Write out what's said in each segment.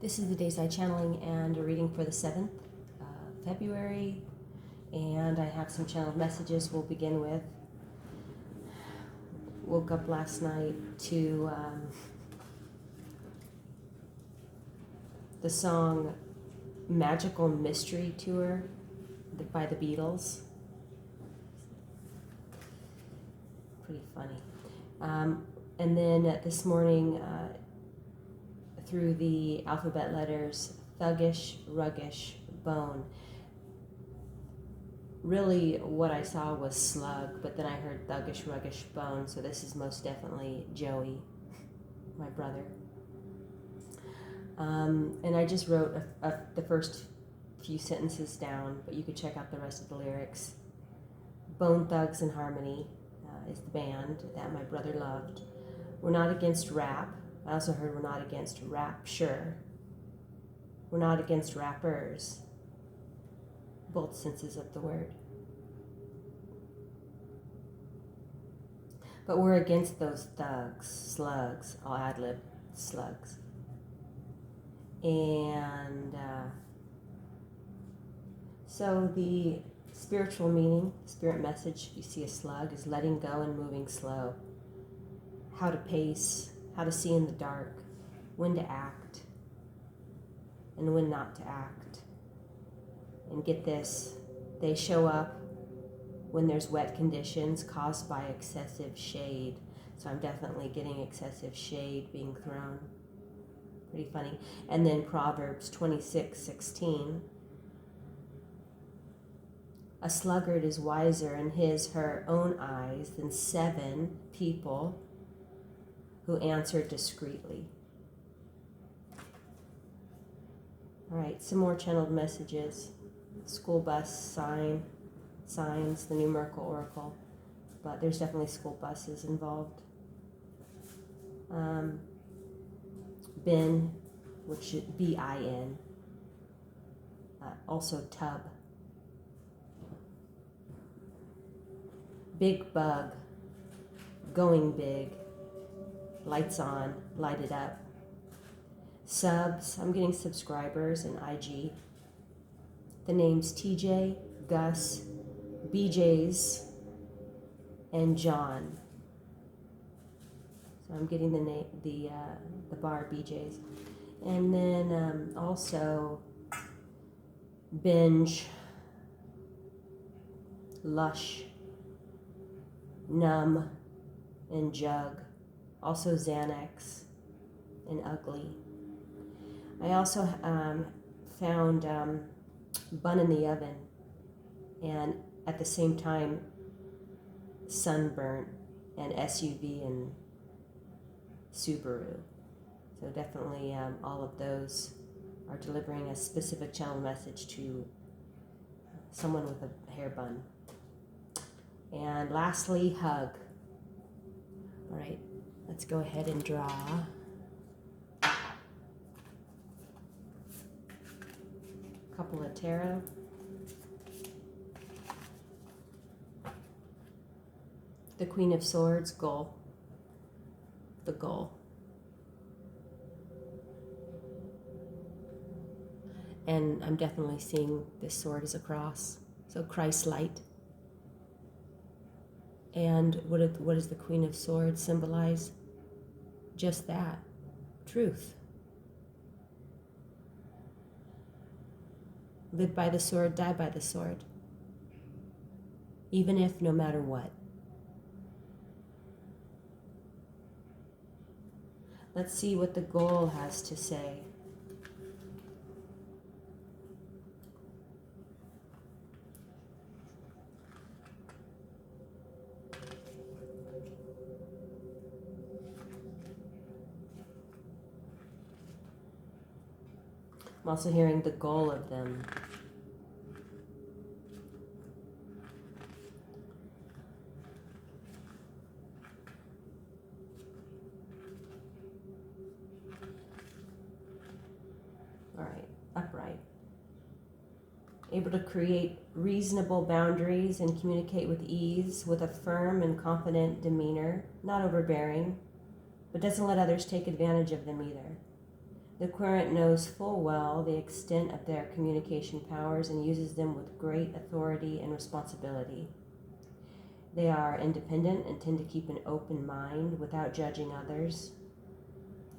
This is the Dayside Channeling and a reading for the 7th February. And I have some channeled messages we'll begin with. Woke up last night to the song Magical Mystery Tour by the Beatles. Pretty funny. And then this morning, through the alphabet letters, thuggish, ruggish, bone. Really, what I saw was slug, but then I heard thuggish, ruggish, bone, so this is most definitely Joey, my brother. And I just wrote the first few sentences down, but you could check out the rest of the lyrics. Bone Thugs and Harmony is the band that my brother loved. We're not against rap. I also heard we're not against rapture. We're not against rappers. Both senses of the word. But we're against those thugs, slugs. I'll ad-lib slugs. And so the spiritual meaning, spirit message, if you see a slug, is letting go and moving slow. How to pace, how to see in the dark, when to act, and when not to act. And get this, they show up when there's wet conditions caused by excessive shade. So I'm definitely getting excessive shade being thrown. Pretty funny. And then Proverbs 26:16. A sluggard is wiser in her own eyes than 7 people who answer discreetly. All right, some more channeled messages. School bus signs, the numerical oracle, but there's definitely school buses involved. Bin, which is B-I-N, also tub. Big bug, going big, lights on, light it up. Subs, I'm getting subscribers in IG. The names TJ, Gus, BJ's, and John. So I'm getting the bar BJ's. And then also Binge, Lush, Numb, and Jug. Also Xanax and Ugly. I also found Bun in the Oven, and at the same time Sunburnt and SUV and Subaru. So definitely all of those are delivering a specific channel message to someone with a hair bun. And lastly, hug. All right, let's go ahead and draw. Couple of tarot. The Queen of Swords, goal. The goal. And I'm definitely seeing this sword as a cross. So Christ light. And what does the Queen of Swords symbolize? Just that. Truth. Live by the sword, die by the sword. Even if, no matter what. Let's see what the goal has to say. I'm also hearing the goal of them. All right, upright. Able to create reasonable boundaries and communicate with ease, with a firm and confident demeanor, not overbearing, but doesn't let others take advantage of them either. The querent knows full well the extent of their communication powers and uses them with great authority and responsibility. They are independent and tend to keep an open mind without judging others.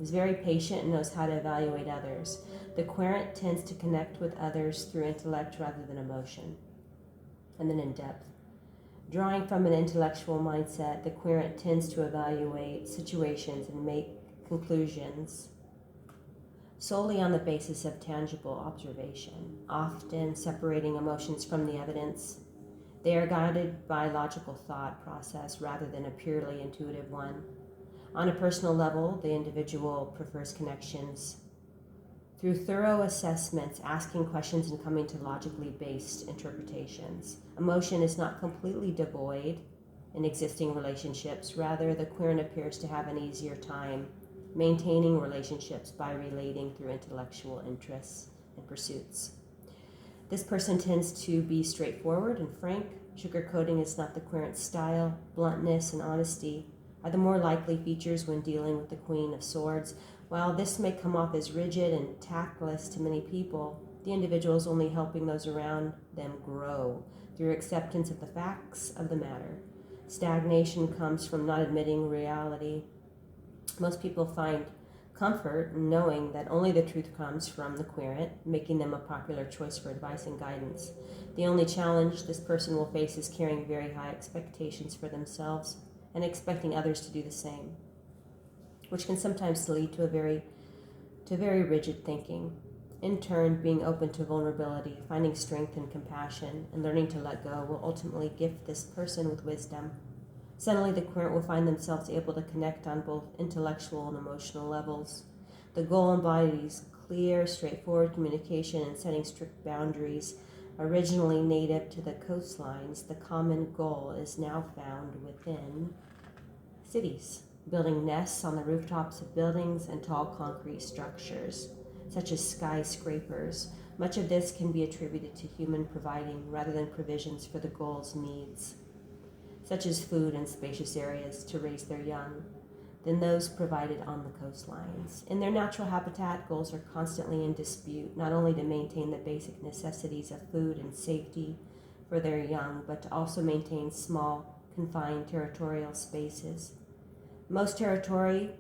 Is very patient and knows how to evaluate others. The querent tends to connect with others through intellect rather than emotion. And then in depth. Drawing from an intellectual mindset, the querent tends to evaluate situations and make conclusions solely on the basis of tangible observation, often separating emotions from the evidence. They are guided by logical thought process rather than a purely intuitive one. On a personal level, the individual prefers connections through thorough assessments, asking questions, and coming to logically based interpretations. Emotion is not completely devoid in existing relationships. Rather, the querent appears to have an easier time maintaining relationships by relating through intellectual interests and pursuits. This person tends to be straightforward and frank. Sugarcoating is not the querent's style. Bluntness and honesty are the more likely features when dealing with the Queen of Swords. While this may come off as rigid and tactless to many people, the individual is only helping those around them grow through acceptance of the facts of the matter. Stagnation comes from not admitting reality. Most people find comfort in knowing that only the truth comes from the querent, making them a popular choice for advice and guidance. The only challenge this person will face is carrying very high expectations for themselves and expecting others to do the same, which can sometimes lead to very rigid thinking. In turn, being open to vulnerability, finding strength and compassion, and learning to let go will ultimately gift this person with wisdom. Suddenly, the querent will find themselves able to connect on both intellectual and emotional levels. The goal embodies clear, straightforward communication and setting strict boundaries. Originally native to the coastlines, the common goal is now found within cities, building nests on the rooftops of buildings and tall concrete structures, such as skyscrapers. Much of this can be attributed to human providing rather than provisions for the goal's needs, such as food and spacious areas to raise their young, than those provided on the coastlines. In their natural habitat, goals are constantly in dispute, not only to maintain the basic necessities of food and safety for their young, but to also maintain small, confined territorial spaces. Most territory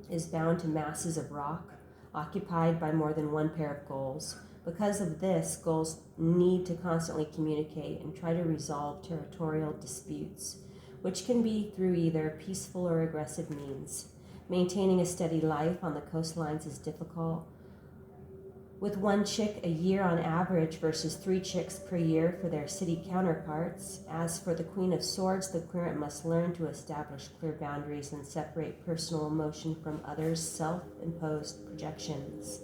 is bound to masses of rock, occupied by more than one pair of goals. Because of this, goals need to constantly communicate and try to resolve territorial disputes, which can be through either peaceful or aggressive means. Maintaining a steady life on the coastlines is difficult, with one chick a year on average versus 3 chicks per year for their city counterparts. As for the Queen of Swords, the querent must learn to establish clear boundaries and separate personal emotion from others' self-imposed projections.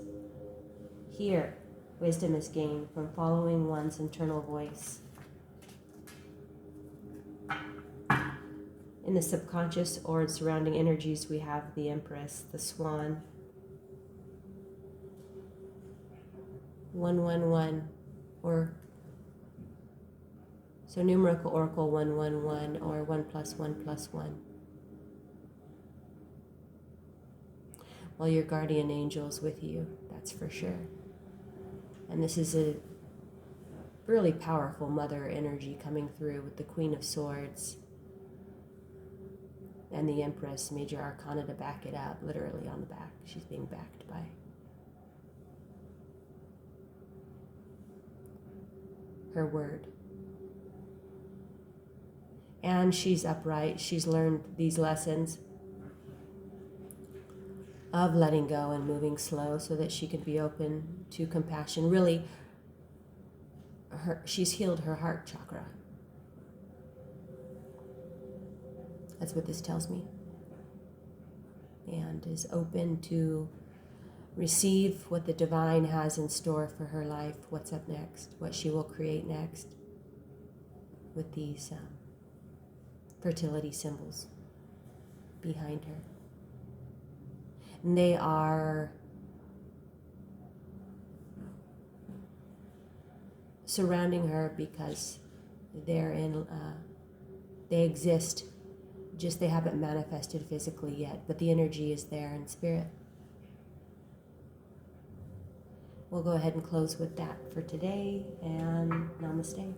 Here, wisdom is gained from following one's internal voice. In the subconscious or in surrounding energies, we have the Empress, the Swan. 111, or so numerical oracle 111, or 1 + 1 + 1. Well, your guardian angel's with you, that's for sure. And this is a really powerful mother energy coming through with the Queen of Swords and the Empress, major arcana to back it up, literally on the back. She's being backed by her word. And she's upright. She's learned these lessons of letting go and moving slow so that she can be open to compassion. Really, she's healed her heart chakra. That's what this tells me. And is open to receive what the divine has in store for her life, what's up next, what she will create next with these fertility symbols behind her. And they are surrounding her because they exist, just they haven't manifested physically yet, but the energy is there in spirit. we'll go ahead and close with that for today, and namaste.